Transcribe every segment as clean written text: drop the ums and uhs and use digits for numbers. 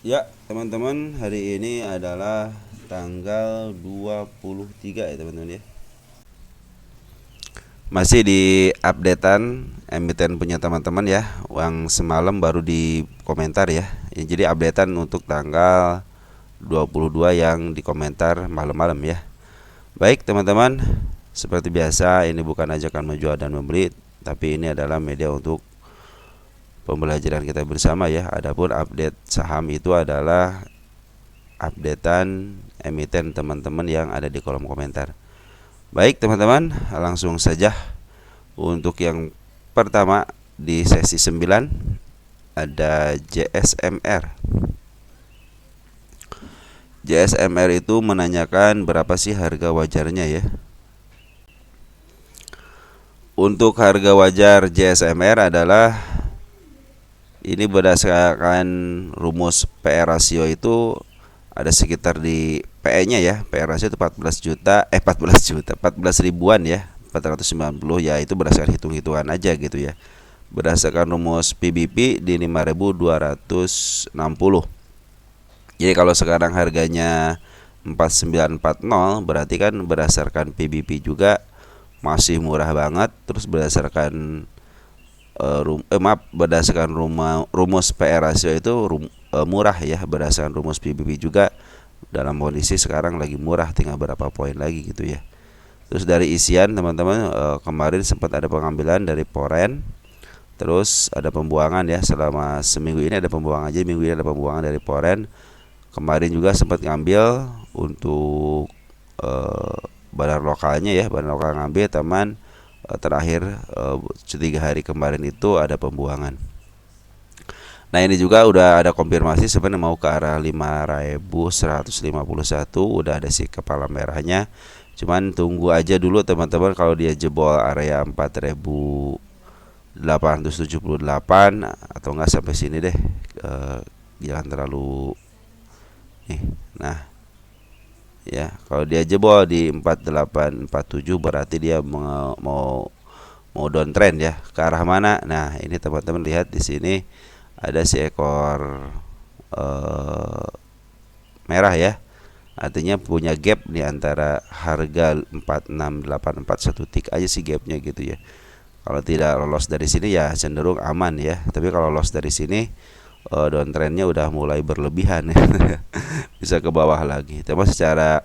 Ya, teman-teman, hari ini adalah tanggal 23 ya, teman-teman ya. Masih di updatean emiten punya teman-teman ya, yang semalam baru di komentar ya. Jadi updatean untuk tanggal 22 yang di komentar malam-malam ya. Baik, teman-teman, seperti biasa ini bukan ajakan menjual dan membeli, tapi ini adalah media untuk pembelajaran kita bersama ya. Adapun update saham itu adalah updatean emiten teman-teman yang ada di kolom komentar. Baik teman-teman, langsung saja untuk yang pertama di sesi 9 ada JSMR. JSMR itu menanyakan berapa sih harga wajarnya ya. Untuk harga wajar JSMR adalah ini berdasarkan rumus PR rasio itu ada sekitar di PE-nya ya. PE rasio itu 14 juta, 14 juta, 14 ribuan ya. 490 ya, itu berdasarkan hitung-hitungan aja gitu ya. Berdasarkan rumus PBP di 5.260. Jadi kalau sekarang harganya 4940, berarti kan berdasarkan PBP juga masih murah banget. Terus berdasarkan berdasarkan rumus PR rasio itu murah ya. Berdasarkan rumus PBB juga dalam kondisi sekarang lagi murah, tinggal berapa poin lagi gitu ya. Terus dari isian teman-teman, kemarin sempat ada pengambilan dari Poren, terus ada pembuangan ya. Selama seminggu ini ada pembuangan aja, minggu ini ada pembuangan dari Poren. Kemarin juga sempat ngambil untuk badan lokalnya ya, badan lokal ngambil teman. Terakhir 3 hari kemarin itu ada pembuangan. Nah ini juga udah ada konfirmasi sebenarnya mau ke arah 5.151, udah ada si kepala merahnya. Cuman tunggu aja dulu teman-teman, kalau dia jebol area 4.878 atau enggak sampai sini deh, jangan terlalu nih. Nah ya, kalau dia jebol di 4847 berarti dia mau downtrend ya. Ke arah mana? Nah, ini teman-teman lihat di sini ada si ekor eh, merah ya. Artinya punya gap di antara harga 46841 tik aja sih gapnya gitu ya. Kalau tidak lolos dari sini ya cenderung aman ya. Tapi kalau lolos dari sini, downtrendnya udah mulai berlebihan ya. Bisa ke bawah lagi. Tapi secara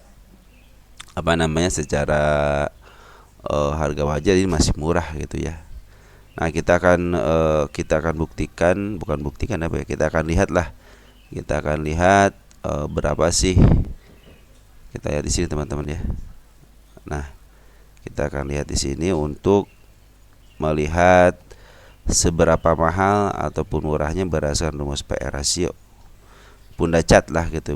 apa namanya, secara harga wajar ini masih murah gitu ya. Nah kita akan buktikan, bukan buktikan apa ya, kita akan lihat lah, kita akan lihat berapa sih. Kita lihat di sini teman-teman ya. Nah kita akan lihat di sini untuk melihat seberapa mahal ataupun murahnya berdasarkan rumus PR rasio. Bunda cat lah gitu,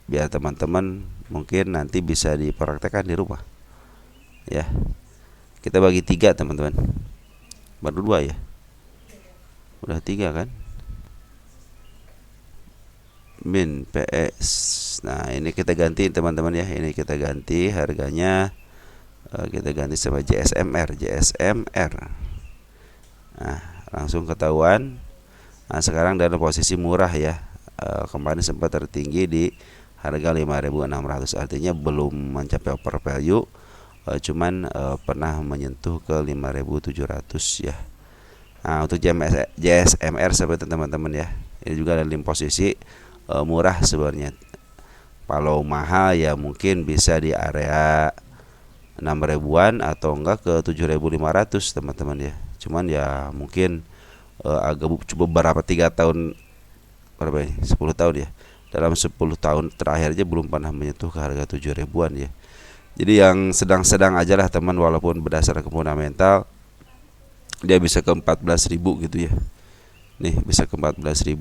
biar teman-teman mungkin nanti bisa dipraktekkan di rumah ya. Kita bagi 3 teman-teman, baru 2 ya, udah 3 kan. Min PS. Nah ini kita ganti teman-teman ya, ini kita ganti harganya, kita ganti sama JSMR. Nah langsung ketahuan. Nah sekarang dalam posisi murah ya. Kemarin sempat tertinggi di harga 5.600, artinya belum mencapai over value, cuman pernah menyentuh ke 5.700 ya. Nah untuk JSMR seperti teman-teman ya, ini juga dalam posisi murah sebenarnya. Kalau mahal ya mungkin bisa di area 6 ribuan atau enggak ke 7.500 teman-teman ya. Cuman ya mungkin agak coba beberapa 3 tahun, berapa ini, 10 tahun ya, dalam 10 tahun terakhir aja belum pernah menyentuh ke harga 7 ribuan ya. Jadi yang sedang-sedang aja lah teman, walaupun berdasarkan fundamental dia bisa ke 14.000 gitu ya. Nih bisa ke 14.000,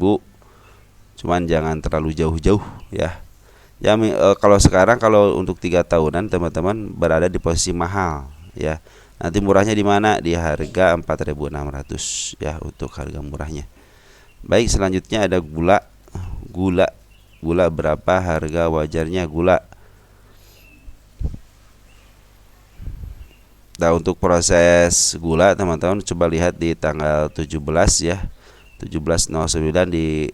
cuman jangan terlalu jauh-jauh ya. Ya kalau sekarang, kalau untuk 3 tahunan teman-teman berada di posisi mahal ya. Nanti murahnya di mana? Di harga 4.600 ya untuk harga murahnya. Baik, selanjutnya ada gula. Gula, gula berapa harga wajarnya gula? Nah, untuk proses gula teman-teman coba lihat di tanggal 17 ya. 17.09 di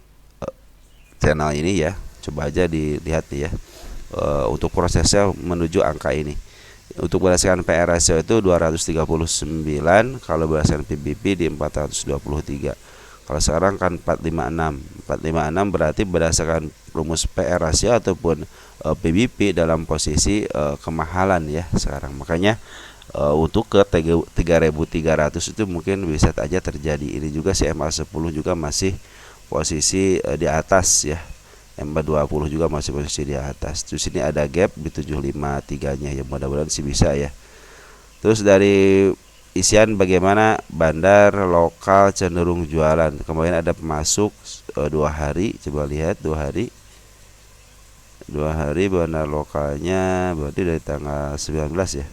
channel ini ya. Coba aja dilihat ya. Untuk prosesnya menuju angka ini. Untuk berdasarkan PR ratio itu 239, kalau berdasarkan PBP di 423. Kalau sekarang kan 456. 456 berarti berdasarkan rumus PR ratio ataupun PBP dalam posisi kemahalan ya sekarang. Makanya untuk ke 3.300 itu mungkin bisa saja terjadi. Ini juga si MA10 juga masih posisi di atas ya. MA20 juga masih posisi di atas. Terus ini ada gap di 753-nya ya, mudah-mudahan sih bisa ya. Terus dari isian bagaimana bandar lokal cenderung jualan. Kemarin ada pemasok 2 hari, coba lihat 2 hari. 2 hari bandar lokalnya berarti dari tanggal 19 ya.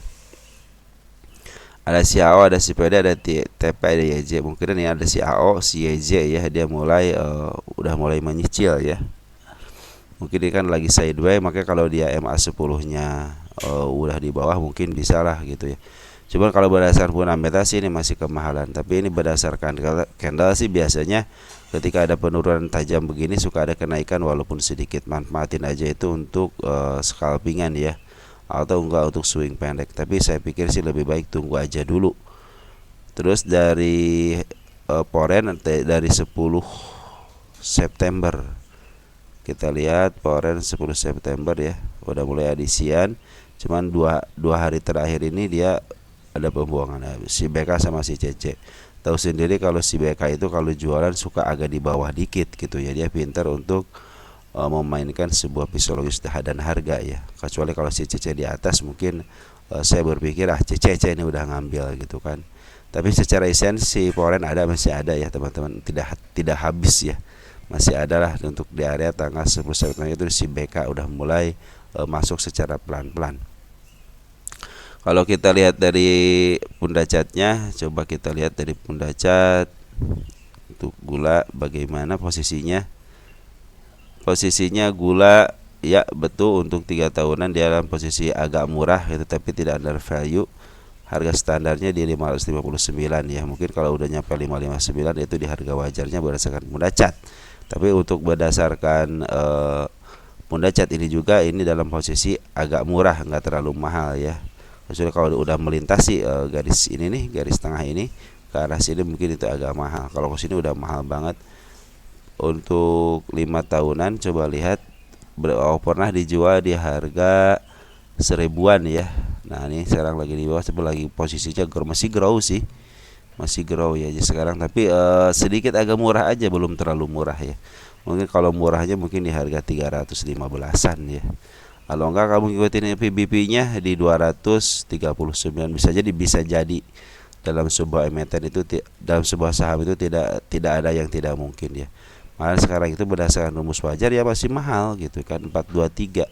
Ada si AO, ada si PD, ada TP, ada YJ. Mungkin ini ada si AO, si YJ ya, dia mulai udah mulai menyicil ya. Mungkin ini kan lagi sideways, makanya kalau dia MA10-nya udah di bawah mungkin bisa lah gitu ya. Cuman kalau berdasarkan fundamentasi ini masih kemahalan. Tapi ini berdasarkan candle sih biasanya ketika ada penurunan tajam begini suka ada kenaikan walaupun sedikit. Manfaatin aja itu untuk scalpingan ya, atau enggak untuk swing pendek. Tapi saya pikir sih lebih baik tunggu aja dulu. Terus dari foreign dari 10 September kita lihat foreign 10 September ya, udah mulai adisian. Cuman dua hari terakhir ini dia ada pembuangan si BK sama si CC. Tahu sendiri kalau si BK itu kalau jualan suka agak di bawah dikit gitu ya. Dia pintar untuk memainkan sebuah psikologis dan harga ya. Kecuali kalau si CC di atas mungkin saya berpikir CC ini udah ngambil gitu kan. Tapi secara esensi foreign masih ada ya teman-teman, tidak habis ya. Masih ada lah untuk di area tanggal 10 September itu si BK udah mulai masuk secara pelan-pelan. Kalau kita lihat dari pundacatnya, coba kita lihat dari pundacat untuk gula bagaimana posisinya. Posisinya gula ya betul untuk 3 tahunan dia dalam posisi agak murah itu, tapi tidak under value. Harga standarnya di 559 ya. Mungkin kalau udah nyampe 559 itu di harga wajarnya berdasarkan pundacat. Tapi untuk berdasarkan pundacat ini juga ini dalam posisi agak murah, nggak terlalu mahal ya. Kecuali kalau udah melintasi garis ini nih, garis tengah ini ke arah sini mungkin itu agak mahal. Kalau ke sini udah mahal banget. Untuk 5 tahunan coba lihat pernah dijual di harga 1000-an ya. Nah ini sekarang lagi di bawah, coba lagi posisinya masih grow sih. Masih grow ya sekarang, tapi sedikit agak murah aja, belum terlalu murah ya. Mungkin kalau murahnya mungkin di harga 315-an ya. Kalau enggak kamu ikutin PBP-nya di 239 bisa jadi dalam sebuah emiten itu, dalam sebuah saham itu tidak ada yang tidak mungkin ya. Malah sekarang itu berdasarkan rumus wajar ya masih mahal gitu kan, 423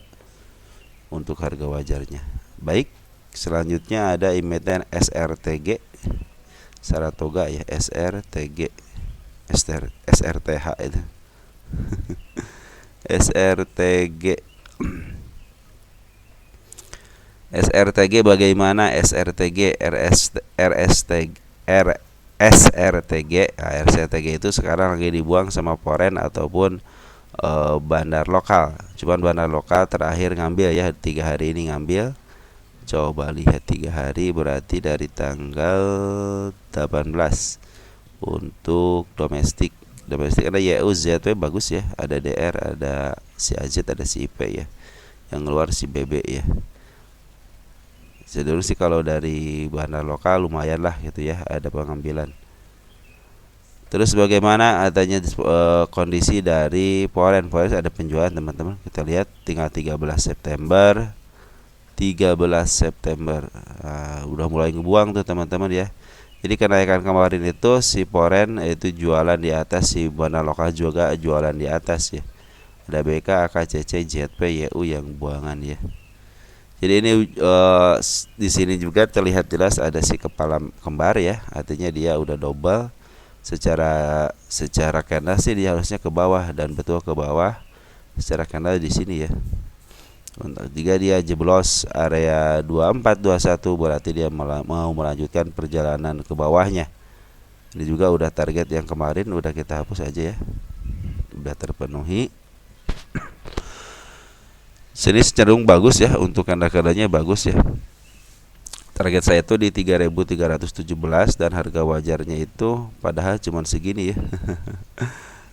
untuk harga wajarnya. Baik, selanjutnya ada emiten SRTG Saratoga ya, SRTG SRTH itu SRTG SRTG bagaimana SRTG SRTG SRTG itu sekarang lagi dibuang sama foreign ataupun bandar lokal. Cuman bandar lokal terakhir ngambil ya 3 hari ini ngambil. Coba lihat 3 hari berarti dari tanggal 18 untuk domestik. Domestik ada YU, ZW bagus ya, ada DR, ada si AZ, ada si IP ya. Yang keluar si BB ya. Sedulur sih kalau dari bandar lokal lumayan lah gitu ya, ada pengambilan. Terus bagaimana adanya kondisi dari foreign ada penjualan teman-teman. Kita lihat tinggal 13 September. Udah mulai ngebuang tuh teman-teman ya. Jadi kenaikan kemarin itu si foreign itu jualan di atas, si bandar lokal juga jualan di atas ya. Ada BK, AKCC, ZP, YU yang buangan ya. Jadi ini di sini juga terlihat jelas ada si kepala kembar ya, artinya dia udah double. Secara candle sih dia harusnya ke bawah dan betul ke bawah. Secara candle di sini ya. Jika dia jeblos area 2421 berarti dia mau melanjutkan perjalanan ke bawahnya. Ini juga udah target yang kemarin udah kita hapus aja ya. Udah terpenuhi. Sini cenderung bagus ya, untuk kanda-kandanya bagus ya. Target saya itu di 3.317 dan harga wajarnya itu padahal cuma segini ya.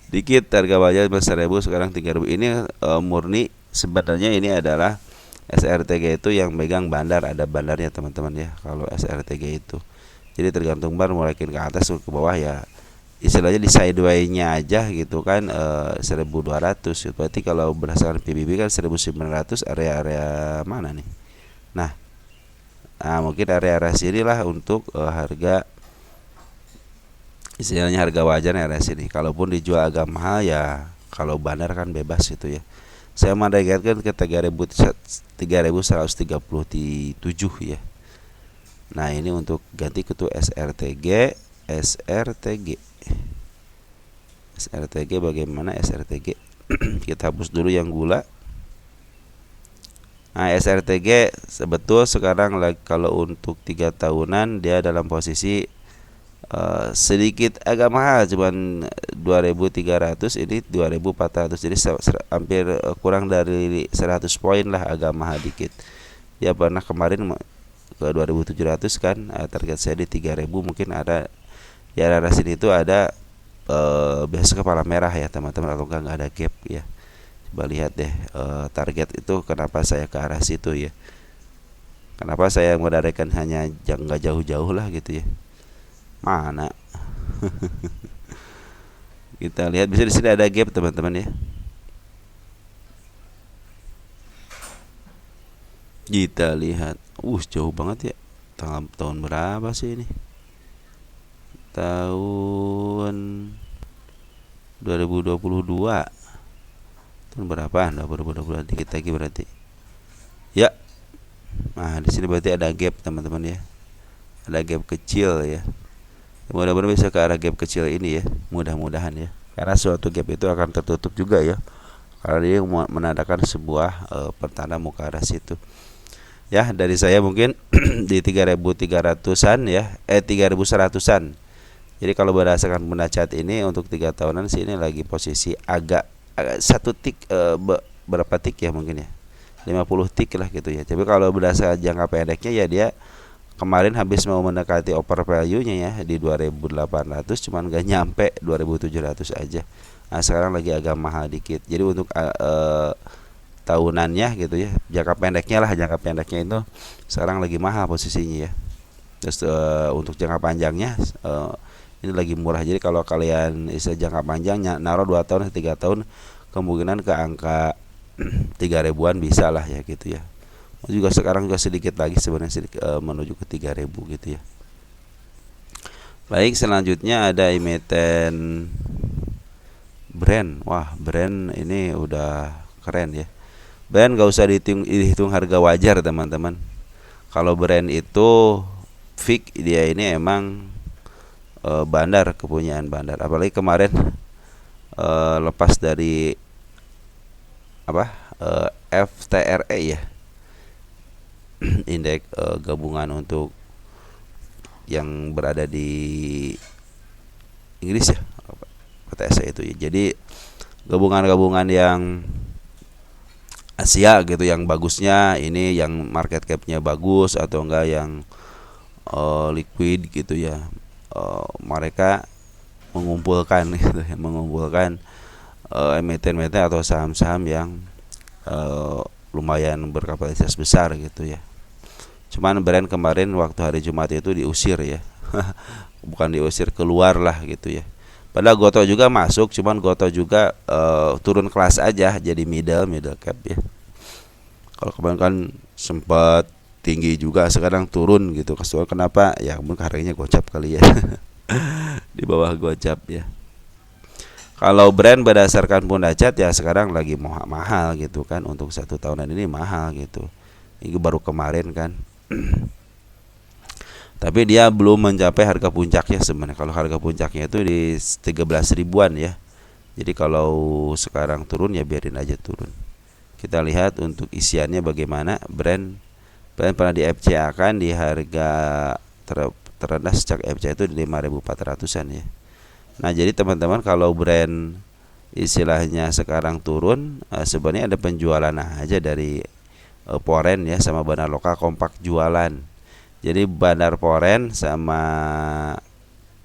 Dikit harga wajar 11.000, sekarang 3.000. Ini murni sebenarnya ini adalah SRTG itu yang megang bandar, ada bandarnya teman-teman ya kalau SRTG itu. Jadi tergantung bar mulai ke atas ke bawah ya. Istilahnya di sideway-nya aja gitu kan 1.200 gitu. Berarti kalau berdasarkan PBB kan 1.900 area-area mana nih? Nah, mungkin area-area sini lah untuk harga, istilahnya harga wajar area sini. Kalaupun dijual agak mahal ya, kalau bandar kan bebas gitu ya. Saya menargetkan ke 3.137 ya. Nah, ini untuk ganti kutu SRTG. SRTG bagaimana SRTG? Kita hapus dulu yang gula. Nah, SRTG sebetul sekarang kalau untuk 3 tahunan dia dalam posisi sedikit agak mahal, cuman 2.300, ini 2.400, jadi hampir kurang dari 100 poin lah, agak mahal dikit. Dia pernah kemarin ke 2.700 kan, target saya di 3.000, mungkin ada ya arah sini itu ada biasa kepala merah ya teman-teman, atau enggak ada gap ya. Coba lihat deh target itu kenapa saya ke arah situ ya. Kenapa saya menarikkan hanya nggak jauh-jauh lah gitu ya. Mana? Kita lihat bisa di sini ada gap teman-teman ya. Kita lihat, jauh banget ya. Tahun berapa sih ini? Tahun 2022. Tahun berapa? 2022 dikit lagi berarti. Ya. Nah, di sini berarti ada gap teman-teman ya. Ada gap kecil ya. Mudah-mudahan bisa ke arah gap kecil ini ya, mudah-mudahan ya. Karena suatu gap itu akan tertutup juga ya. Karena dia menandakan sebuah pertanda mau ke arah situ. Ya, dari saya mungkin di 3.300-an ya, 3.100-an. Jadi kalau berdasarkan benda cat ini untuk 3 tahunan sih ini lagi posisi agak satu tik berapa tik ya mungkin ya. 50 tik lah gitu ya. Tapi kalau berdasarkan jangka pendeknya ya dia kemarin habis mau mendekati over value-nya ya di 2.800, cuman gak nyampe 2.700 aja. Nah, sekarang lagi agak mahal dikit. Jadi untuk tahunannya gitu ya, jangka pendeknya itu sekarang lagi mahal posisinya ya. Terus untuk jangka panjangnya ini lagi murah. Jadi kalau kalian jangka panjangnya naruh 2 tahun 3 tahun, kemungkinan ke angka 3.000-an bisa lah ya gitu ya. Juga sekarang juga sedikit lagi sebenarnya menuju ke 3.000 gitu ya. Baik, selanjutnya ada emiten brand. Wah, brand ini udah keren ya. Brand gak usah dihitung harga wajar teman-teman. Kalau brand itu fix dia ini emang bandar, kepunyaan bandar. Apalagi kemarin lepas dari FTRE ya, indeks gabungan untuk yang berada di Inggris ya, PTSE itu ya. Jadi gabungan-gabungan yang Asia gitu yang bagusnya ini, yang market capnya bagus atau enggak yang liquid gitu ya, mereka mengumpulkan gitu ya, emiten-emiten atau saham-saham yang lumayan berkapitalitas besar gitu ya. Cuman brand kemarin waktu hari Jumat itu diusir ya. Bukan diusir, keluar lah gitu ya. Padahal Goto juga masuk, cuman Goto juga turun kelas aja jadi middle cap ya. Kalau kemarin kan sempat tinggi juga, sekarang turun gitu. Kenapa? Ya mungkin harganya gocap kali ya. Di bawah gocap ya. Kalau brand berdasarkan Pundacat ya sekarang lagi mahal gitu kan, untuk 1 tahunan ini mahal gitu. Ini baru kemarin kan. Tapi dia belum mencapai harga puncaknya sebenarnya. Kalau harga puncaknya itu di 13 ribuan ya. Jadi kalau sekarang turun ya biarin aja turun. Kita lihat untuk isiannya bagaimana. Brand pernah di FCA kan di harga terendah sejak FCA itu di 5.400-an ya. Nah, jadi teman-teman kalau brand istilahnya sekarang turun, sebenarnya ada penjualan aja dari Poren ya sama bandar lokal kompak jualan. Jadi bandar Poren sama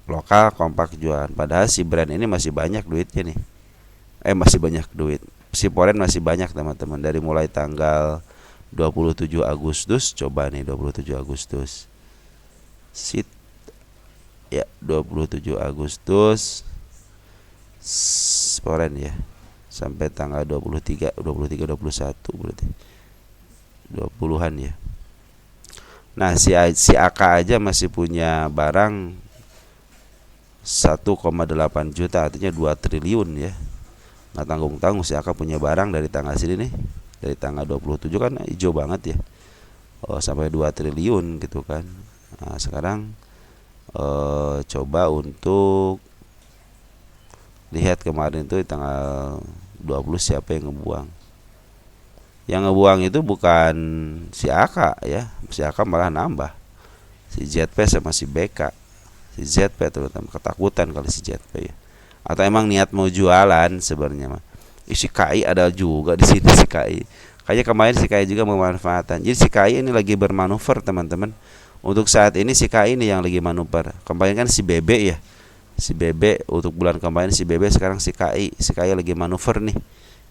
lokal kompak jualan. Padahal si brand ini masih banyak duitnya nih. Masih banyak duit. Si Poren masih banyak teman-teman, dari mulai tanggal 27 Agustus, coba nih 27 Agustus. Sit ya 27 Agustus Poren ya. Sampai tanggal 23 21 berarti 20-an ya. Nah, si AK aja masih punya barang 1,8 juta, artinya 2 triliun ya. Nggak tanggung-tanggung si AK punya barang dari tanggal sini nih. Dari tanggal 27 kan hijau banget ya. Sampai 2 triliun gitu kan. Nah, sekarang coba untuk lihat kemarin tuh tanggal 20 siapa yang ngebuang. Yang ngebuang itu bukan si AK ya. Si AK malah nambah. Si ZP sama si BK. Si ZP terutama ketakutan kali si ZP ya. Atau emang niat mau jualan sebenarnya mah. Si KI ada juga di sini si KI. Kayaknya kemarin si KI juga memanfaatkan. Jadi si KI ini lagi bermanuver teman-teman. Untuk saat ini si KI ini yang lagi manuver. Kemarin kan si BB ya. Si BB untuk bulan kemarin si BB, sekarang si KI. Si KI lagi manuver nih.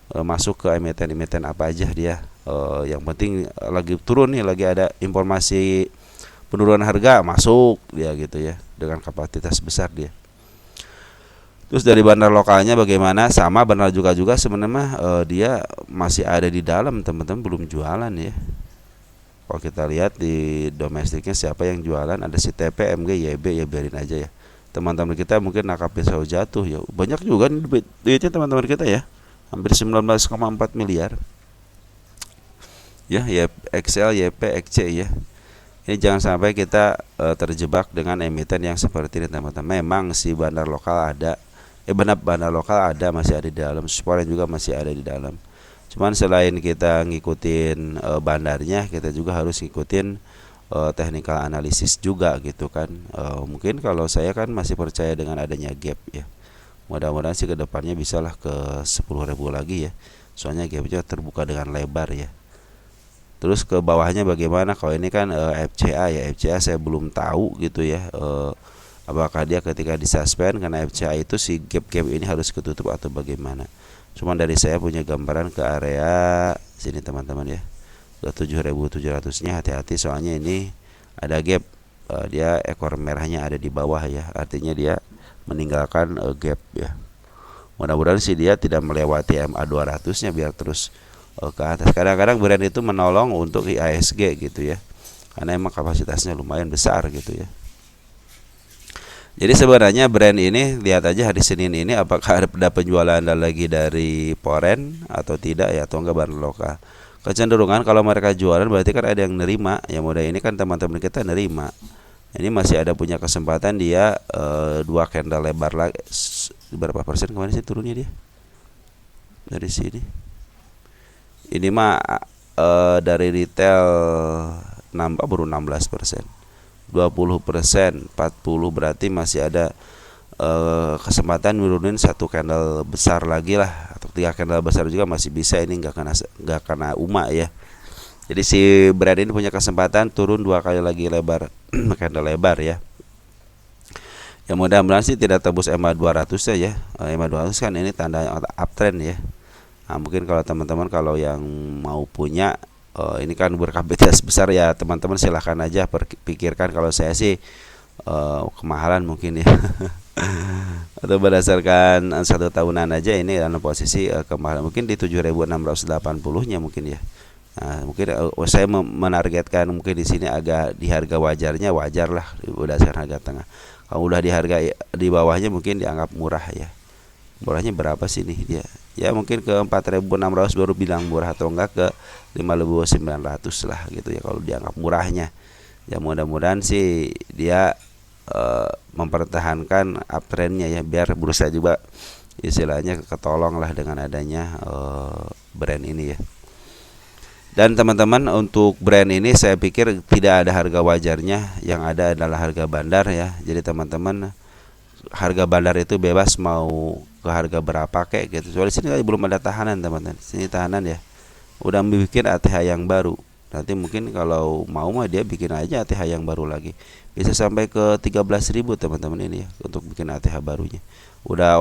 Masuk ke emiten-emiten apa aja dia. Yang penting lagi turun nih, lagi ada informasi penurunan harga masuk dia gitu ya, dengan kapasitas besar dia. Terus dari bandar lokalnya bagaimana? Sama bandar juga sebenarnya dia masih ada di dalam teman-teman, belum jualan ya. Kalau kita lihat di domestiknya siapa yang jualan, ada si TP, MG, YB, ya biarin aja ya. Teman-teman kita mungkin nakap pisau jatuh ya. Banyak juga nih duitnya teman-teman kita ya. Hampir 19,4 miliar. Ya, XL, YP, XC ya. Ini jangan sampai kita terjebak dengan emiten yang seperti ini teman-teman. Memang si bandar lokal ada, bandar lokal ada, masih ada di dalam. Poren juga masih ada di dalam. Cuman selain kita ngikutin bandarnya, kita juga harus ngikutin technical analisis juga gitu kan. Mungkin kalau saya kan masih percaya dengan adanya gap ya. Mudah-mudahan sih kedepannya bisalah ke 10.000 lagi ya. Soalnya gapnya terbuka dengan lebar ya. Terus ke bawahnya bagaimana? Kalau ini kan FCA ya, FCA saya belum tahu gitu ya. Apakah dia ketika disuspend karena FCA itu si gap-gap ini harus ketutup atau bagaimana? Cuman dari saya punya gambaran ke area sini teman-teman ya. Ke 7.700-nya hati-hati soalnya ini ada gap. Dia ekor merahnya ada di bawah ya. Artinya dia meninggalkan gap ya. Mudah-mudahan sih dia tidak melewati MA 200-nya biar terus ke atas. Kadang-kadang brand itu menolong untuk IASG gitu ya. Karena emang kapasitasnya lumayan besar gitu ya. Jadi sebenarnya brand ini lihat aja hari Senin ini apakah ada penjualan lagi dari Poren atau tidak ya, atau enggak bandar lokal. Kecenderungan kalau mereka jualan berarti kan ada yang nerima. Yang mudah ini kan teman-teman kita nerima. Ini masih ada punya kesempatan dia 2 candle lebar lagi. Berapa persen kemarin sih turunnya dia? Dari sini. Ini mah dari retail nambah baru 16%. 20%, 40 berarti masih ada kesempatan nurunin 1 candle besar lagi lah, atau 3 candle besar juga masih bisa. Ini nggak kena UMA ya. Jadi si brand ini punya kesempatan turun 2 kali lagi lebar candle lebar ya. Ya mudah-mudahan sih tidak tembus MA 200 ya. MA 200 kan ini tanda uptrend ya. Nah, mungkin kalau teman-teman kalau yang mau punya ini kan berkapasitas besar ya, teman-teman silahkan aja pikirkan. Kalau saya sih kemahalan mungkin ya. Atau berdasarkan 1 tahunan aja ini dalam posisi kemahalan mungkin di 7.680-nya mungkin ya. Nah, mungkin saya menargetkan mungkin di sini agak di harga wajarnya, wajar lah berdasarkan harga tengah. Kalau udah di harga di bawahnya mungkin dianggap murah ya. Murahnya berapa sih nih dia? Ya mungkin ke 4.600 baru bilang murah, atau enggak ke 5.900 lah gitu ya kalau dianggap murahnya. Ya mudah-mudahan sih dia mempertahankan uptrendnya ya, biar bursa juga istilahnya ketolong lah dengan adanya brand ini ya. Dan teman-teman untuk brand ini saya pikir tidak ada harga wajarnya, yang ada adalah harga bandar ya. Jadi teman-teman harga bandar itu bebas mau ke harga berapa kayak gitu. Soalnya sini belum ada tahanan teman-teman. Sini tahanan ya. Udah bikin ATH yang baru. Nanti mungkin kalau mau mah dia bikin aja ATH yang baru lagi. Bisa sampai ke 13.000 teman-teman ini ya untuk bikin ATH barunya. Udah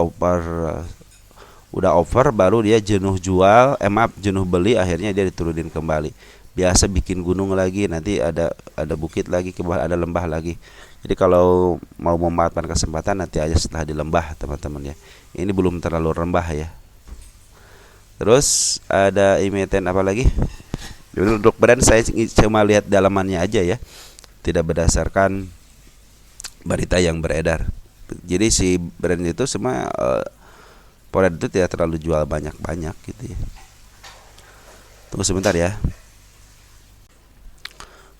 over baru dia jenuh jual, maaf jenuh beli, akhirnya dia diturunin kembali. Biasa bikin gunung lagi, nanti ada bukit lagi, ada lembah lagi. Jadi kalau mau memanfaatkan kesempatan nanti aja setelah di lembah teman-teman ya. Ini belum terlalu rembah ya. Terus ada emiten apa lagi? Untuk brand saya cuma lihat dalamannya aja ya, tidak berdasarkan berita yang beredar. Jadi si brand itu semua Pored itu tidak terlalu jual banyak-banyak gitu ya. Tunggu sebentar ya.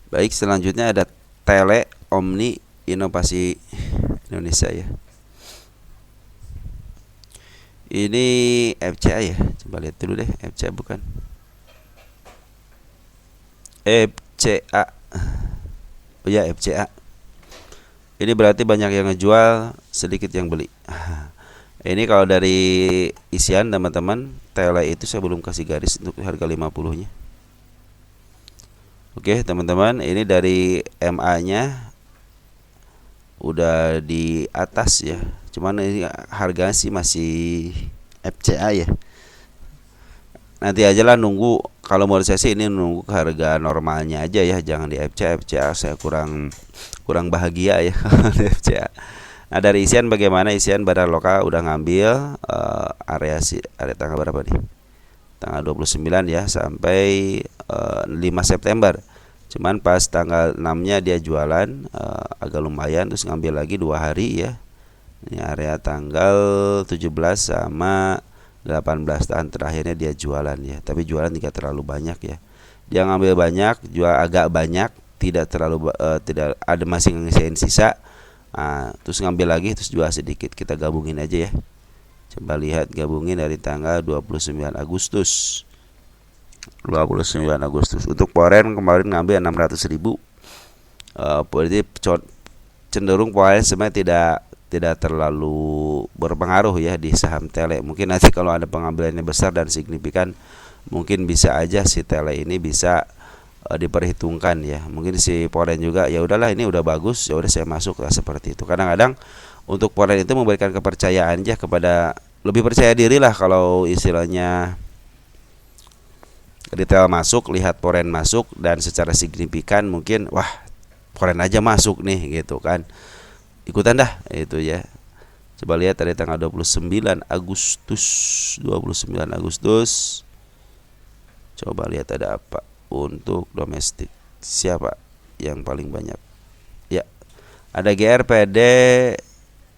Baik, selanjutnya ada Tele Omni Inovasi Indonesia ya. Ini FCA ya. Coba lihat dulu deh, FCA bukan. FCA. Oh ya, FCA. Ini berarti banyak yang ngejual, sedikit yang beli. Ini kalau dari isian teman-teman, Tele itu saya belum kasih garis untuk harga 50-nya. Oke, teman-teman, ini dari MA-nya udah di atas ya. Cuman ini harga sih masih FCA ya. Nanti aja lah nunggu, kalau menurut saya sih ini nunggu ke harga normalnya aja ya, jangan di FCA. FCA saya kurang bahagia ya di FCA. Nah, dari isian bagaimana? Isian Badan Lokal udah ngambil area tanggal berapa nih? Tanggal 29 ya sampai 5 September. Cuman pas tanggal 6-nya dia jualan agak lumayan, terus ngambil lagi 2 hari ya. Ini area tanggal 17 sama 18 tahun terakhirnya dia jualan ya. Tapi jualan tidak terlalu banyak ya. Dia ngambil banyak, jual agak banyak, tidak terlalu tidak ada, masih ngisiin sisa. Terus ngambil lagi, terus jual sedikit. Kita gabungin aja ya. Coba lihat, gabungin dari tanggal 29 Agustus. 29 Agustus. Untuk Poren kemarin ngambil 600.000. Berarti cenderung Poren sebenarnya tidak terlalu berpengaruh ya di saham Tele. Mungkin nanti kalau ada pengambilannya besar dan signifikan, mungkin bisa aja si Tele ini bisa diperhitungkan ya. Mungkin si Poren juga ya udahlah, ini udah bagus, ya udah saya masuk lah, seperti itu. Kadang-kadang untuk Poren itu memberikan kepercayaan aja kepada, lebih percaya diri lah kalau istilahnya retail masuk, lihat Poren masuk dan secara signifikan mungkin wah Poren aja masuk nih gitu kan. Ikutan dah itu ya. Coba lihat dari tanggal 29 Agustus. Coba lihat ada apa untuk domestik. Siapa yang paling banyak? Ya. Ada GR, PD,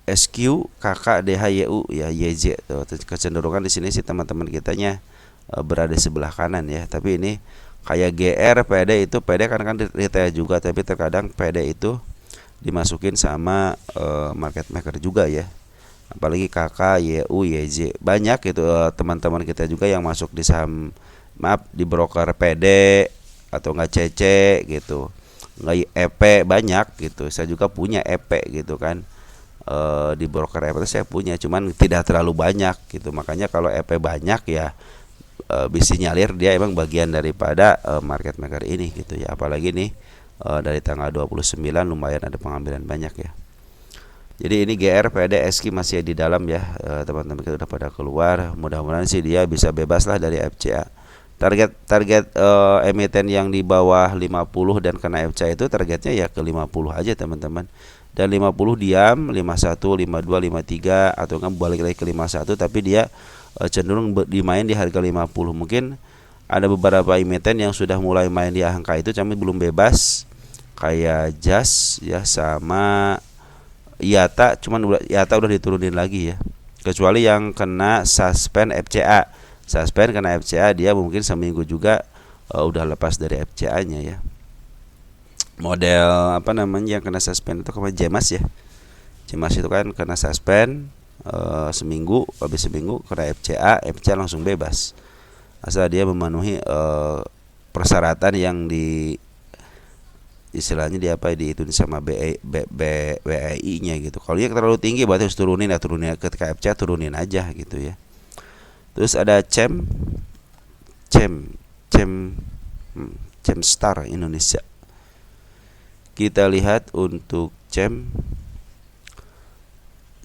SQ, KK, DHYU ya, YZ tuh. Kecenderungan di sini sih teman-teman kitanya berada sebelah kanan ya. Tapi ini kayak GR, PD itu, PD kan retail juga, tapi terkadang PD itu dimasukin sama market maker juga ya. Apalagi KK, YU, YZ. Banyak itu teman-teman kita juga yang masuk di saham, maaf, di broker PD atau enggak CC gitu. Enggak EP, banyak gitu. Saya juga punya EP gitu kan. Di broker EP saya punya, cuman tidak terlalu banyak gitu. Makanya kalau EP banyak ya bisa nyalir, dia emang bagian daripada market maker ini gitu ya. Apalagi nih dari tanggal 29 lumayan ada pengambilan banyak ya. Jadi ini GR, PD, SQ masih di dalam ya. Teman-teman kita udah pada keluar. Mudah-mudahan sih dia bisa bebas lah dari FCA. Target emiten yang di bawah 50 dan kena FCA itu targetnya ya ke 50 aja teman-teman. Dan 50 diam, 51, 52, 53 atau kan balik lagi ke 51, tapi dia cenderung dimain di harga 50. Mungkin ada beberapa emiten yang sudah mulai main di angka itu, tapi belum bebas. Kayak JAS ya sama IATA, cuman IATA udah diturunin lagi ya. Kecuali yang kena suspend FCA. Suspend kena FCA, dia mungkin seminggu juga udah lepas dari FCA-nya ya. Model apa namanya yang kena suspend itu kemarin Jemas ya. Jemas itu kan kena suspend seminggu, habis seminggu kena FCA, FCA langsung bebas. Asal dia memenuhi persyaratan yang istilahnya dia apa dihitung sama BEI-nya gitu. Kalau dia terlalu tinggi berarti harus turunin ke KFC turunin aja gitu ya. Terus ada Cem Star Indonesia. Kita lihat untuk Cem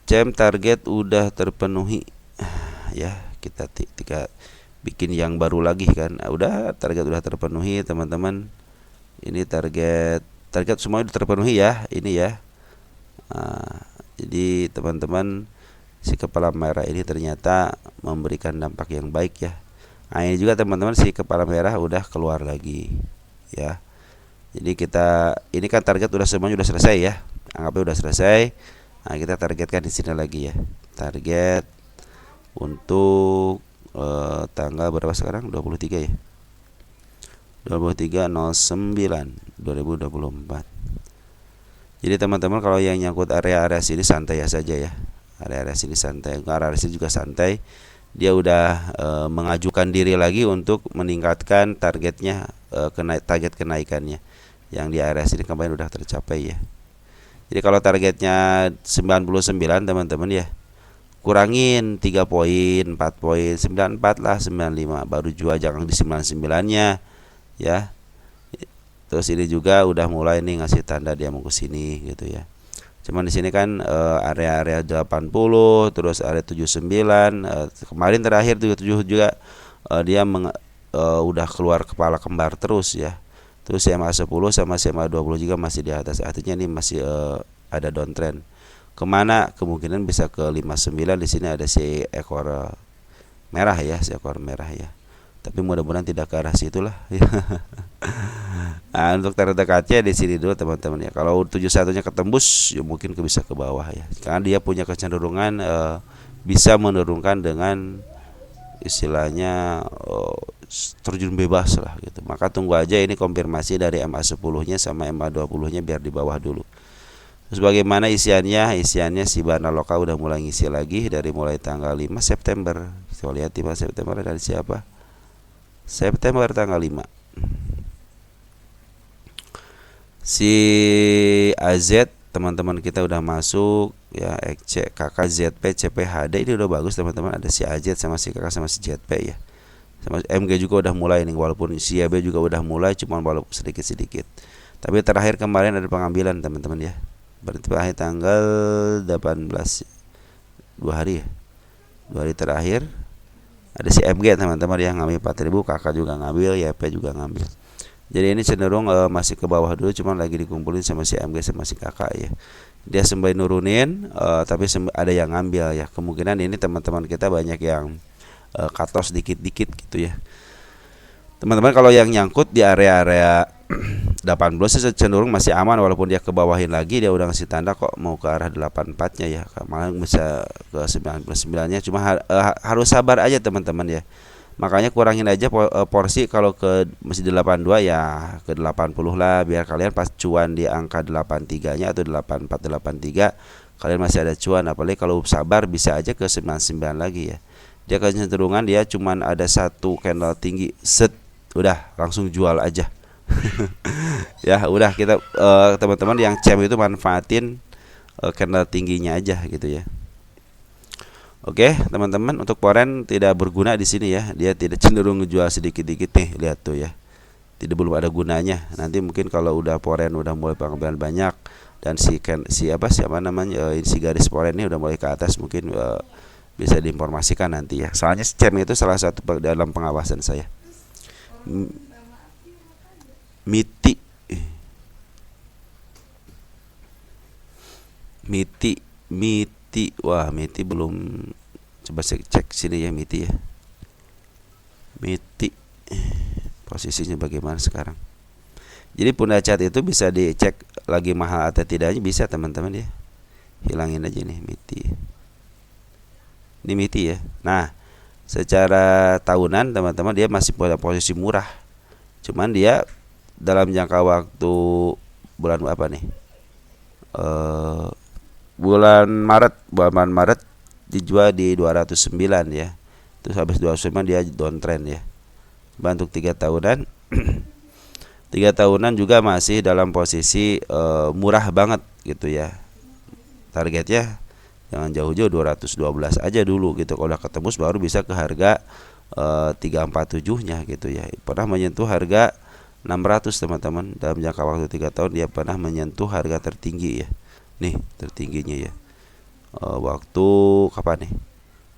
target udah terpenuhi ya. Kita bikin yang baru lagi kan. Udah target udah terpenuhi teman-teman. Ini target semua udah terpenuhi ya. Ini ya. Jadi teman-teman, si kepala merah ini ternyata memberikan dampak yang baik ya. Nah ini juga teman-teman, si kepala merah udah keluar lagi ya. Jadi ini kan target semuanya udah selesai ya. Anggapnya udah selesai. Nah kita targetkan di sini lagi ya. Target untuk tanggal berapa sekarang? 23 ya. 23/09/2024. Jadi teman-teman, kalau yang nyangkut area-area sini santai ya saja ya. Area-area sini santai, area sini juga santai. Dia udah mengajukan diri lagi untuk meningkatkan targetnya, target kenaikannya. Yang di area sini kemarin udah tercapai ya. Jadi kalau targetnya 99 teman-teman ya, kurangin 3 poin, 4 poin, 94 lah, 95. Baru jual, jangan di 99-nya ya. Terus ini juga udah mulai nih ngasih tanda dia mau ke sini gitu ya. Cuman di sini kan area-area 80, terus area 79, kemarin terakhir 77 juga dia udah keluar kepala kembar terus ya. Terus SMA 10 sama SMA 20 juga masih di atas. Artinya ini masih ada downtrend. Kemana? Kemungkinan bisa ke 59. Di sini ada si ekor merah ya, si ekor merah ya. Tapi mudah-mudahan tidak ke arah situlah. Nah, untuk terdekatnya di sini dulu teman-teman ya. Kalau 71-nya ketembus, ya mungkin bisa ke bawah ya. Karena dia punya kecenderungan bisa menurunkan dengan istilahnya terjun bebas lah gitu. Maka tunggu aja ini konfirmasi dari MA10-nya sama MA20-nya biar di bawah dulu. Terus bagaimana isiannya? Isiannya si Barnaloka udah mulai ngisi lagi dari mulai tanggal 5 September. Kita lihat 5 September dari siapa? September tanggal 5. Si AZ teman-teman kita udah masuk ya. XC, KK, ZP, CPHD ini udah bagus teman-teman. Ada si AZ sama si KK sama si ZP ya. Sama MG juga udah mulai nih, walaupun si YB juga udah mulai, cuman walaupun sedikit-sedikit. Tapi terakhir kemarin ada pengambilan teman-teman ya. Berarti akhir tanggal 18, 2 hari ya. 2 hari terakhir ada si MG teman-teman yang ngambil 4.000, kakak juga ngambil, YP juga ngambil. Jadi ini cenderung masih ke bawah dulu, cuman lagi dikumpulin sama si MG sama si kakak ya. Dia sembari nurunin, tapi ada yang ngambil ya. Kemungkinan ini teman-teman kita banyak yang cut loss dikit-dikit gitu ya. Teman-teman, kalau yang nyangkut di area-area 18 sih cenderung masih aman, walaupun dia ke bawahin lagi, dia udah ngasih tanda kok mau ke arah 84-nya ya. Malah bisa ke 99-nya, cuma harus sabar aja teman-teman ya. Makanya kurangin aja porsi, kalau ke masih 82 ya ke 80 lah, biar kalian pas cuan di angka 83-nya atau 84 83 kalian masih ada cuan. Apalagi kalau sabar bisa aja ke 99 lagi ya. Dia kecenderungan dia cuman ada satu candle tinggi, set udah langsung jual aja. Ya udah, kita teman-teman yang CEM itu manfaatin candle tingginya aja gitu ya. Oke teman-teman, untuk foreign tidak berguna di sini ya. Dia tidak cenderung ngejual sedikit-sedikit nih, lihat tuh ya. Belum ada gunanya. Nanti mungkin kalau udah foreign udah mulai pengambilan banyak dan siapa namanya si garis foreign ini udah mulai ke atas, mungkin bisa diinformasikan nanti ya. Soalnya CEM itu salah satu dalam pengawasan saya. MITI, wah MITI belum, coba cek sini ya MITI ya. MITI posisinya bagaimana sekarang? Jadi Pundacat itu bisa dicek lagi mahal atau tidaknya, bisa teman-teman ya. Hilangin aja nih MITI. Ini MITI ya. Nah, secara tahunan teman-teman dia masih pada posisi murah. Cuman dia dalam jangka waktu bulan apa nih? Bulan Maret dijual di 209 ya. Terus habis 209 dia downtrend ya. Untuk 3 tahunan 3 tahunan juga masih dalam posisi murah banget gitu ya. Targetnya jangan jauh-jauh 212 aja dulu gitu. Kalau udah ketembus baru bisa ke harga 347-nya gitu ya. Pernah menyentuh harga 600 teman-teman. Dalam jangka waktu 3 tahun dia pernah menyentuh harga tertinggi ya. Nih tertingginya ya. Waktu kapan nih?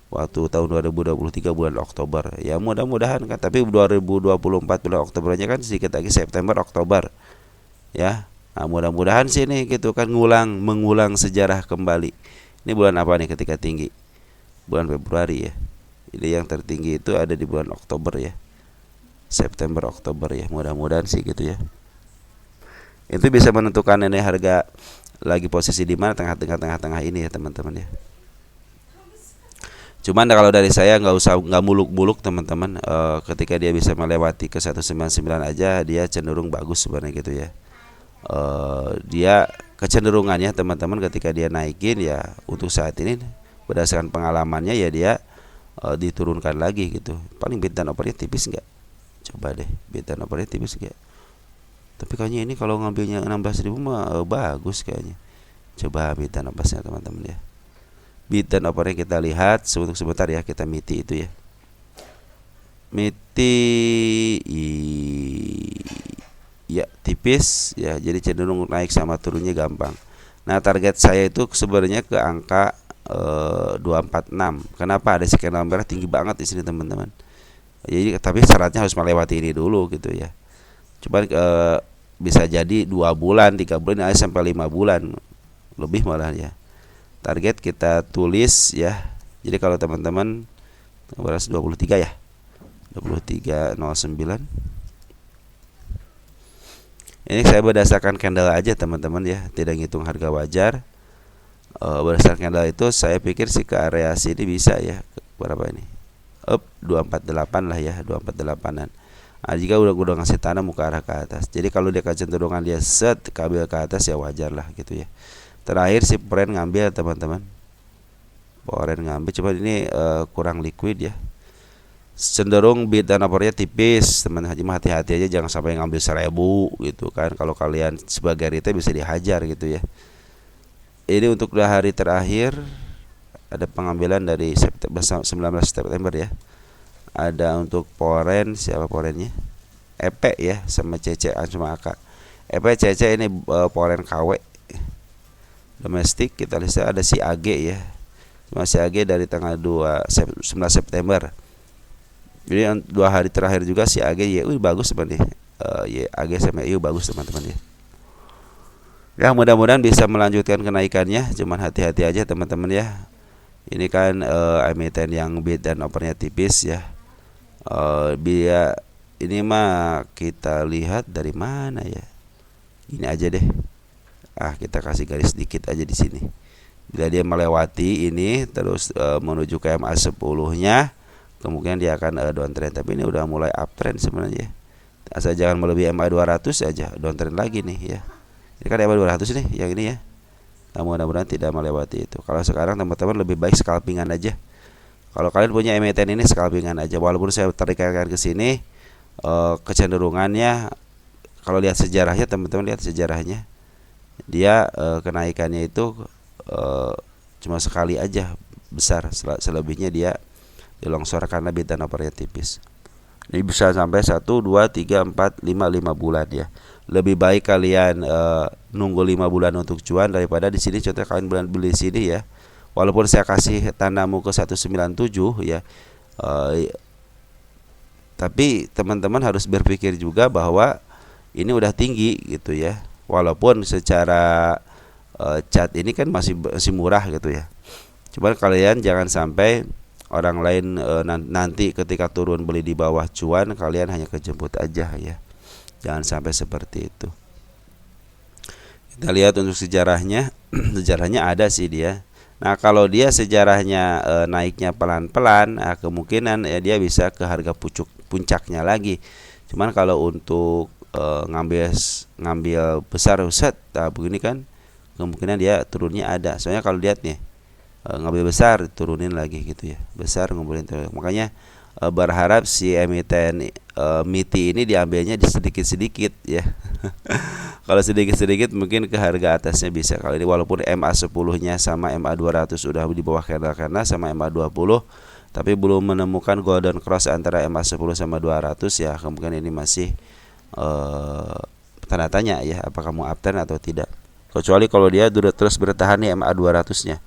Waktu tahun 2023 bulan Oktober. Ya mudah-mudahan kan, tapi 2024 bulan Oktobernya kan sedikit lagi September Oktober. Ya. Nah, mudah-mudahan sih nih gitu kan mengulang sejarah kembali. Ini bulan apa nih ketika tinggi? Bulan Februari ya. Ini yang tertinggi itu ada di bulan Oktober ya. September Oktober ya. Mudah-mudahan sih gitu ya. Itu bisa menentukan ini harga lagi posisi di mana tengah-tengah ini ya teman-teman ya. Cuman kalau dari saya nggak muluk-muluk teman-teman. Ketika dia bisa melewati ke 199 aja dia cenderung bagus sebenarnya gitu ya. Dia kecenderungannya teman-teman ketika dia naikin ya untuk saat ini berdasarkan pengalamannya ya dia diturunkan lagi gitu. Paling bid dan opernya tipis nggak? Coba deh bid dan opernya tipis nggak? Tapi kayaknya ini kalau ngambilnya 16.000 mah bagus kayaknya. Coba bid dan opernya teman-teman ya. Bid dan opernya kita lihat untuk sebentar ya, kita MITI itu ya. MITI ya tipis ya, jadi cenderung naik sama turunnya gampang. Nah target saya itu sebenarnya ke angka 246. Kenapa? Ada skenario merah tinggi banget di sini teman-teman. Jadi tapi syaratnya harus melewati ini dulu gitu ya. Coba bisa jadi 2 bulan, 3 bulan, sampai 5 bulan lebih malah ya. Target kita tulis ya. Jadi kalau teman-teman 23 ya. 2309. Ini saya berdasarkan candle aja teman-teman ya, tidak ngitung harga wajar. Berdasarkan candle itu saya pikir sih ke area sini bisa ya. Berapa ini? Up 248 lah ya, 248-an. Nah, jika udah ngasih tanda muka arah ke atas. Jadi kalau dia kecenderungan dia set kabel ke atas ya wajar lah gitu ya. Terakhir si Poren ngambil teman-teman. Poren ngambil, coba ini kurang liquid ya. Cenderung bid dan opernya tipis, teman haji mah hati-hati aja jangan sampai ngambil 1.000 gitu kan. Kalau kalian sebagai retail bisa dihajar gitu ya. Ini untuk 2 hari terakhir ada pengambilan dari 19 September ya. Ada untuk Poren, siapa Porennya? EP ya, sama CC sama AK. EP CC ini Poren KW domestik. Kita lihat ada si AG ya. Cuma si AG dari tanggal 19 September. Jadi 2 hari terakhir juga si AG YU bagus sebenarnya. AG sama YU bagus teman-teman ya. Ya mudah-mudahan bisa melanjutkan kenaikannya. Cuman hati-hati aja teman-teman ya. Ini kan emiten yang bid dan opernya tipis ya. Biar ini mah kita lihat dari mana ya. Ini aja deh. Kita kasih garis sedikit aja di sini. Bila dia melewati ini terus menuju ke MA 10-nya, kemungkinan dia akan downtrend. Tapi ini udah mulai uptrend sebenarnya. Asal jangan melebihi MA 200 aja, downtrend lagi nih ya. Ini kan MA 200 nih yang ini ya. Nah, mudah-mudahan tidak melewati itu. Kalau sekarang teman-teman lebih baik scalpingan aja. Kalau kalian punya emiten ini scalpingan aja. Walaupun saya tarikkan ke sini kecenderungannya kalau lihat sejarahnya teman-teman lihat sejarahnya dia kenaikannya itu cuma sekali aja besar, selebihnya dia dilongsor karena bid dan opernya tipis. Ini bisa sampai 1, 2, 3, 4, 5 bulan ya. Lebih baik kalian nunggu 5 bulan untuk cuan daripada di sini contoh kalian beli di sini ya. Walaupun saya kasih tandamu ke 197 ya. Tapi teman-teman harus berpikir juga bahwa ini udah tinggi gitu ya. Walaupun secara cat ini kan masih murah gitu ya. Cuman kalian jangan sampai orang lain nanti ketika turun beli di bawah cuan, kalian hanya kejemput aja ya. Jangan sampai seperti itu. Kita lihat untuk sejarahnya. Sejarahnya ada sih dia. Nah kalau dia sejarahnya naiknya pelan-pelan, kemungkinan ya dia bisa ke harga puncaknya lagi. Cuman kalau untuk ngambil besar set begini kan kemungkinan dia turunnya ada. Soalnya kalau lihat nih ngambil besar turunin lagi gitu ya, besar ngumpulin terus. Makanya berharap si emiten MITI ini diambilnya di sedikit-sedikit ya. Kalau sedikit-sedikit mungkin ke harga atasnya bisa. Kalau ini walaupun MA10-nya sama MA200 sudah di bawah candle sama MA20, tapi belum menemukan golden cross antara MA10 sama 200 ya, kemungkinan ini masih tanda tanya ya, apakah mau uptrend atau tidak. Kecuali kalau dia terus bertahan nih MA200-nya.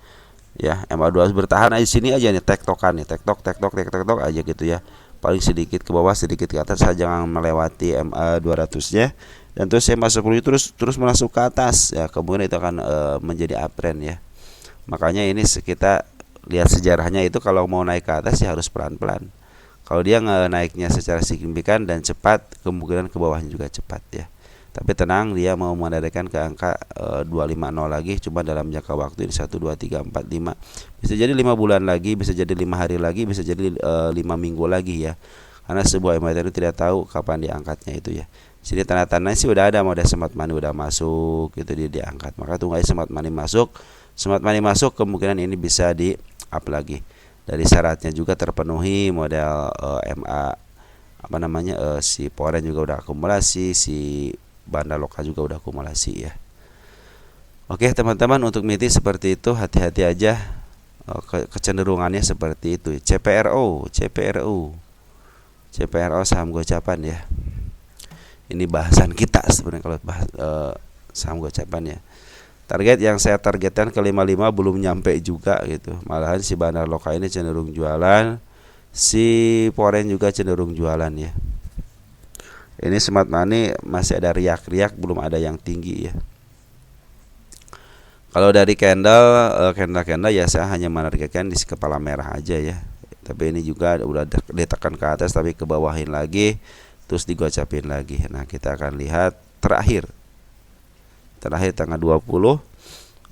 Ya, MA200 bertahan aja sini aja nih, tektokan nih, tektok aja gitu ya. Paling sedikit ke bawah, sedikit ke atas, jangan melewati MA200-nya. Dan terus MA10 terus masuk ke atas ya, kemudian itu akan menjadi uptrend ya. Makanya ini kita lihat sejarahnya itu, kalau mau naik ke atas ya harus pelan-pelan. Kalau dia naiknya secara signifikan dan cepat, kemungkinan ke bawahnya juga cepat ya. Tapi tenang, dia mau mendadakkan ke angka 250 lagi cuma dalam jangka waktu ini 1 2 3 4 5. Bisa jadi 5 bulan lagi, bisa jadi 5 hari lagi, bisa jadi 5 minggu lagi ya. Karena sebuah emiten itu tidak tahu kapan diangkatnya itu ya. Sini tanda-tandanya sih udah ada, model smart money udah masuk gitu, dia diangkat. Maka tunggu aja smart money masuk. Smart money masuk, kemungkinan ini bisa di up lagi. Dari syaratnya juga terpenuhi, model si Poren juga udah akumulasi, si Banda Loka juga udah akumulasi ya. Oke teman-teman, untuk MITI seperti itu, hati-hati aja. Kecenderungannya seperti itu. CPRO saham gocapan ya. Ini bahasan kita sebenarnya kalau bahas saham gocapan ya. Target yang saya targetkan ke 55 belum nyampe juga gitu. Malahan si Bandar Loka ini cenderung jualan, si Poren juga cenderung jualan ya. Ini smart money masih ada riak-riak, belum ada yang tinggi ya. Kalau dari candle ya saya hanya menargetkan di kepala merah aja ya. Tapi ini juga udah ditekan ke atas tapi ke bawahin lagi, terus digocapin lagi. Nah, kita akan lihat terakhir tanggal 20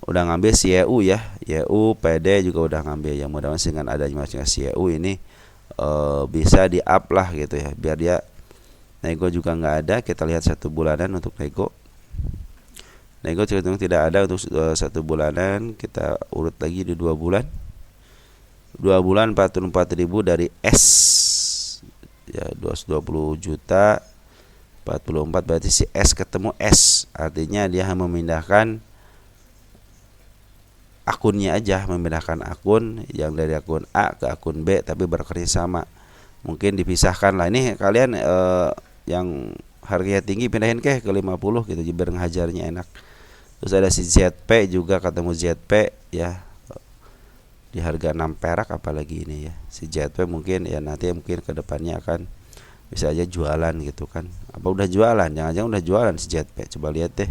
udah ngambil si YU ya. YU PD juga udah ngambil ya. Mudah-mudahan dengan adanya si YU ini bisa di up lah gitu ya. Biar dia nego juga nggak ada. Kita lihat 1 bulanan untuk nego. Nego cenderung tidak ada untuk 1 bulanan. Kita urut lagi di 2 bulan. 2 bulan 44.000 dari S ya, 220 juta 44, berarti si S ketemu S, artinya dia memindahkan akunnya aja, memindahkan akun yang dari akun A ke akun B tapi bekerja sama. Mungkin dipisahkan lah, ini kalian yang harganya tinggi pindahin ke 50 gitu biar ngehajarnya enak. Terus ada si ZP juga, ketemu ZP ya di harga 6 perak, apalagi ini ya. Si ZP mungkin ya nanti mungkin ke depannya akan bisa aja jualan gitu kan. Apa udah jualan? Jangan-jangan udah jualan si ZP. Coba lihat deh.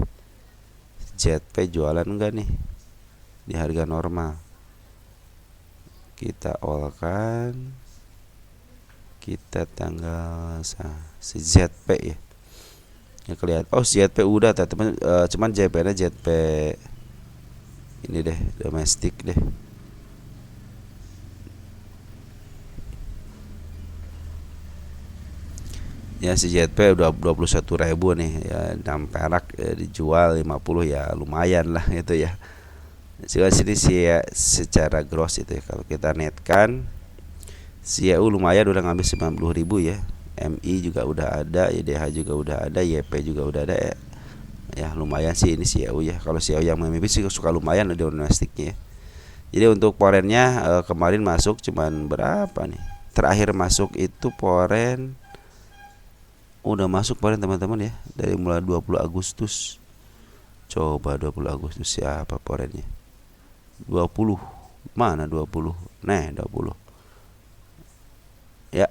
ZP jualan enggak nih di harga normal. Kita olkan. Kita tanggal si ZP ya. Ya kelihatan. Oh, ZP udah teman-teman, cuman ZP-nya ZP ini deh, domestik deh. Ya si ZP udah 21.000 nih ya, 6 perak ya, dijual 50 ya lumayan lah gitu ya. Sini sih ya, secara gross itu ya, kalau kita netkan si EU lumayan udah ngambil 90.000 ya. MI juga udah ada, YDH juga udah ada, YP juga udah ada ya. Ya lumayan sih ini si EU ya. Kalau si EU yang memimpin sih suka lumayan di domestiknya ya. Jadi untuk Porennya kemarin masuk cuman berapa nih? Terakhir masuk itu Poren udah masuk Poren teman-teman ya, dari mulai 20 Agustus. Coba 20 Agustus siapa Porennya? 20. Mana 20? Nah, 20. Ya.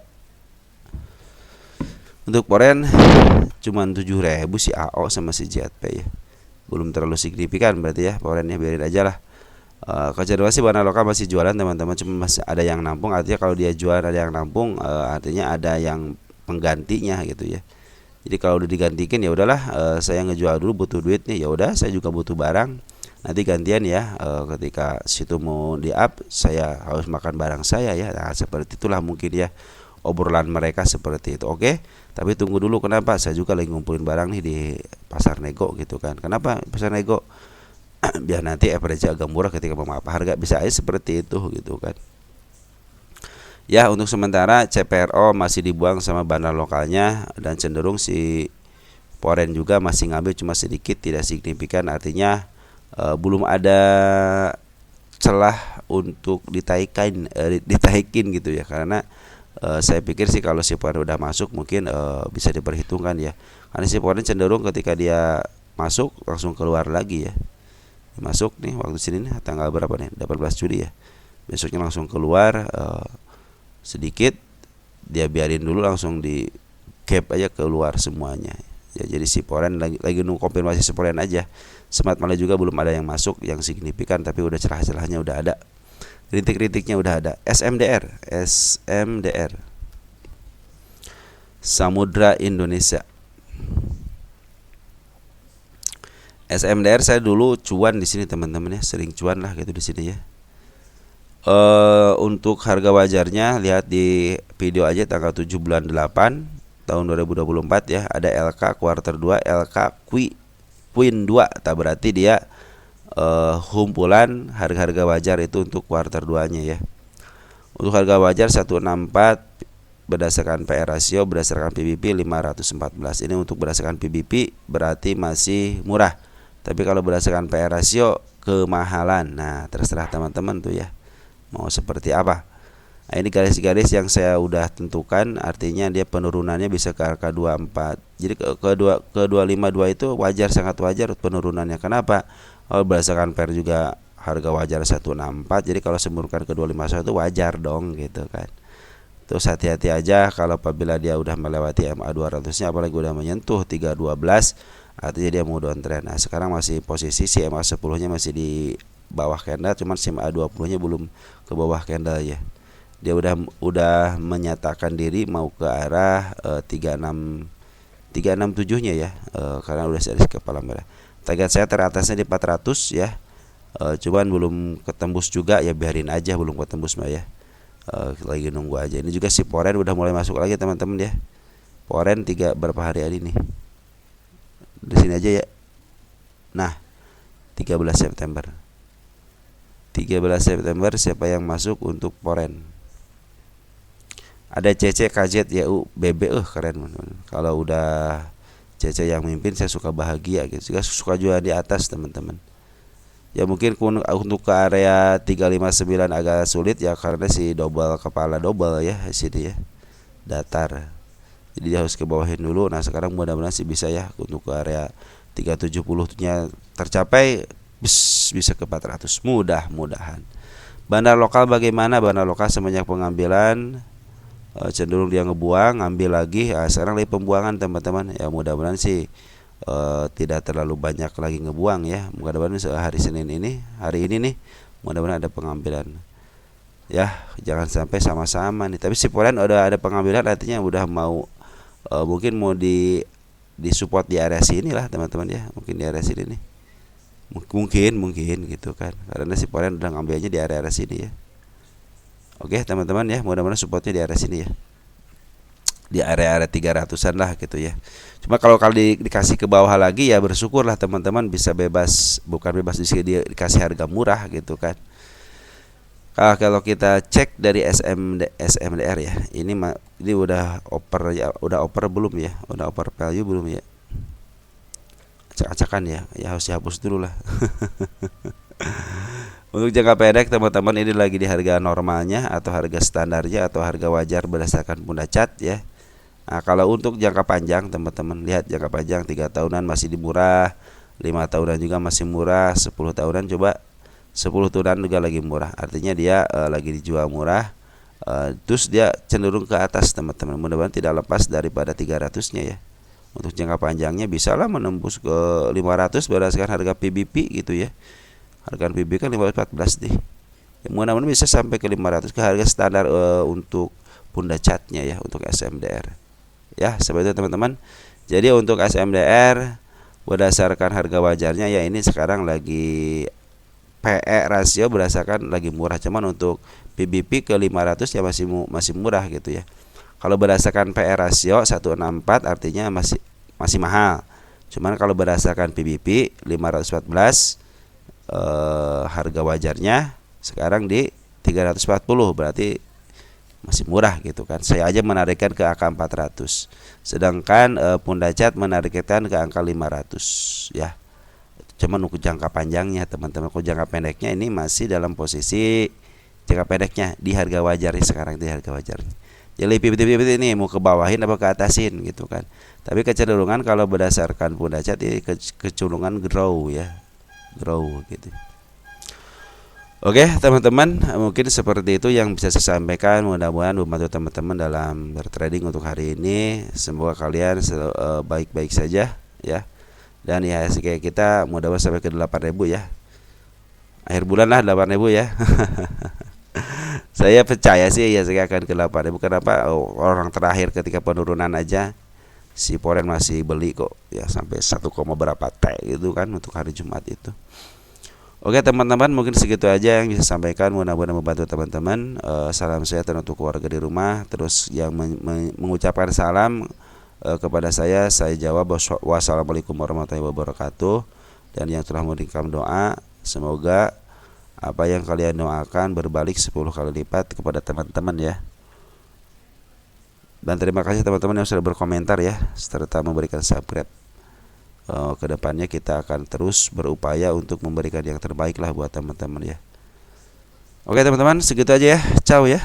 Untuk Poren cuman 7.000 si AO sama si ZP ya. Belum terlalu signifikan berarti ya Porennya, biarin aja lah. Kecenderungan sih Banda Loka masih jualan teman-teman, cuma masih ada yang nampung. Artinya kalau dia jual ada yang nampung, artinya ada yang penggantinya gitu ya. Jadi kalau udah digantikan ya udahlah, saya ngejual dulu butuh duit nih, ya udah saya juga butuh barang. Nanti gantian ya, ketika situ mau di up saya harus makan barang saya ya. Nah, seperti itulah mungkin ya obrolan mereka seperti itu. Oke, tapi tunggu dulu, kenapa? Saya juga lagi ngumpulin barang nih di pasar nego gitu kan. Kenapa pasar nego? Biar nanti average agak murah ketika mau apa harga, bisa aja seperti itu gitu kan. Ya, untuk sementara CPRO masih dibuang sama bandar lokalnya, dan cenderung si Foreign juga masih ngambil cuma sedikit, tidak signifikan. Artinya belum ada celah untuk ditaikin gitu ya. Karena saya pikir sih kalau si Foreign udah masuk mungkin bisa diperhitungkan ya. Karena si Foreign cenderung ketika dia masuk langsung keluar lagi ya. Masuk nih waktu sini nih tanggal berapa nih? 18 Juli ya. Besoknya langsung keluar, sedikit dia biarin dulu, langsung di cap aja keluar semuanya ya. Jadi si Foreign lagi nunggu konfirmasi si Foreign aja. Smart Malaysia juga belum ada yang masuk yang signifikan, tapi udah celah-celahnya udah ada, kritik-kritiknya udah ada. SMDR Samudra Indonesia. SMDR saya dulu cuan di sini teman-teman ya, sering cuan lah gitu di sini ya. Untuk harga wajarnya lihat di video aja tanggal 7 bulan 8 tahun 2024 ya. Ada LK kuarter 2, LK Queen 2. Tak berarti dia kumpulan harga-harga wajar itu untuk kuarter 2-nya ya. Untuk harga wajar 164 berdasarkan PR rasio, berdasarkan PBP 514. Ini untuk berdasarkan PBP berarti masih murah. Tapi kalau berdasarkan PR rasio kemahalan. Nah, terserah teman-teman tuh ya, mau seperti apa. Nah, ini garis-garis yang saya udah tentukan, artinya dia penurunannya bisa ke angka 24. Jadi ke 252 itu wajar, sangat wajar penurunannya. Kenapa? Kalau berdasarkan PR juga harga wajar 164. Jadi kalau sembuhkan ke 251 itu wajar dong gitu kan. Terus hati-hati aja kalau apabila dia udah melewati MA 200-nya, apalagi udah menyentuh 312, artinya dia mau downtrend. Nah, sekarang masih posisi si MA 10-nya masih di bawah candle, cuman si MA 20-nya belum ke bawah candle ya. Dia udah menyatakan diri mau ke arah 367-nya ya, karena udah dari kepala merah. Target saya teratasnya di 400 ya. Cuman belum ketembus juga ya, biarin aja, belum ketembus mah ya. Lagi nunggu aja. Ini juga si Foreign udah mulai masuk lagi teman-teman ya. Foreign berapa hari ini nih? Di sini aja ya. Nah, 13 September. 13 September siapa yang masuk untuk Foreign? Ada CC, KZ, YU, BB, keren. Kalau udah CC yang mimpin saya suka bahagia gitu. Juga suka juga di atas teman-teman. Ya mungkin untuk ke area 359 agak sulit ya, karena si kepala double ya sini ya, datar. Jadi dia harus ke bawahin dulu. Nah, sekarang mudah-mudahan sih bisa ya untuk ke area 370-nya tercapai, bisa ke 400 mudah-mudahan. Bandar lokal bagaimana? Bandar lokal semenjak pengambilan cenderung dia ngebuang, ngambil lagi. Sekarang lagi pembuangan teman-teman. Ya mudah-mudahan sih tidak terlalu banyak lagi ngebuang ya. Mudah-mudahan hari ini nih mudah-mudahan ada pengambilan. Ya, jangan sampai sama-sama nih. Tapi si Polen udah ada pengambilan, artinya udah mau mungkin mau di support di area sini lah teman-teman ya. Mungkin di area sini nih. Mungkin gitu kan. Karena si Polen udah ngambilnya di area sini ya. Oke teman-teman ya, mudah-mudahan supportnya di area sini ya, di area 300-an lah gitu ya. Cuma kalau dikasih ke bawah lagi ya bersyukurlah teman-teman, bisa bebas, bukan bebas, dikasih harga murah gitu kan. Kalau kita cek dari SMDR ya, ini udah oper belum ya, udah oper value belum ya, acak-acakan ya harus dihapus dulu lah. Untuk jangka pendek teman-teman ini lagi di harga normalnya atau harga standarnya atau harga wajar berdasarkan Bunda Cat ya. Nah, kalau untuk jangka panjang teman-teman lihat jangka panjang 3 tahunan masih murah, 5 tahunan juga masih murah, 10 tahunan coba 10 tahunan juga lagi murah. Artinya dia lagi dijual murah. Terus dia cenderung ke atas teman-teman. Mudah-mudahan tidak lepas daripada 300-nya ya. Untuk jangka panjangnya bisalah menembus ke 500 berdasarkan harga PBP gitu ya. Harga PBB kan 514 deh. Ya, mudah-mudahan bisa sampai ke 500 ke harga standar untuk Bunda Catnya ya, untuk SMDR. Ya, seperti itu teman-teman. Jadi untuk SMDR berdasarkan harga wajarnya ya, ini sekarang lagi PE rasio berdasarkan lagi murah, cuman untuk PBP ke 500 ya masih murah gitu ya. Kalau berdasarkan PE rasio 164 artinya masih mahal. Cuman kalau berdasarkan PBP 514 harga wajarnya sekarang di 340, berarti masih murah gitu kan. Saya aja menarikkan ke angka 400. Sedangkan Pundacat menarikkan ke angka 500 ya. Cuman untuk jangka panjangnya teman-teman, kalau jangka pendeknya ini masih dalam posisi jangka pendeknya di harga wajar sekarang, di harga wajar. Jadi pipit-pipit ini mau ke bawahin apa ke atasin gitu kan. Tapi kecenderungan kalau berdasarkan Pundacat ini kecenderungan grow ya. Grow gitu. Oke teman-teman, mungkin seperti itu yang bisa saya sampaikan. Mudah-mudahan membantu teman-teman dalam bertrading untuk hari ini. Semoga kalian baik-baik saja ya. Dan IHSG kita mudah-mudahan sampai ke 8.000 ya. Akhir bulan lah 8.000 ya. Saya percaya sih IHSG akan ke 8.000. Kenapa? Orang terakhir ketika penurunan aja si Forex masih beli kok ya sampai 1, berapa T gitu kan untuk hari Jumat itu. Oke teman-teman, mungkin segitu aja yang bisa sampaikan. Mudah-mudahan membantu teman-teman. Salam sehat untuk keluarga di rumah. Terus yang mengucapkan salam kepada saya jawab wassalamualaikum warahmatullahi wabarakatuh. Dan yang telah memberikan doa, semoga apa yang kalian doakan berbalik 10 kali lipat kepada teman-teman ya. Dan terima kasih teman-teman yang sudah berkomentar ya, serta memberikan subscribe. Kedepannya kita akan terus berupaya untuk memberikan yang terbaik lah buat teman-teman ya. Oke teman-teman, segitu aja ya. Ciao ya.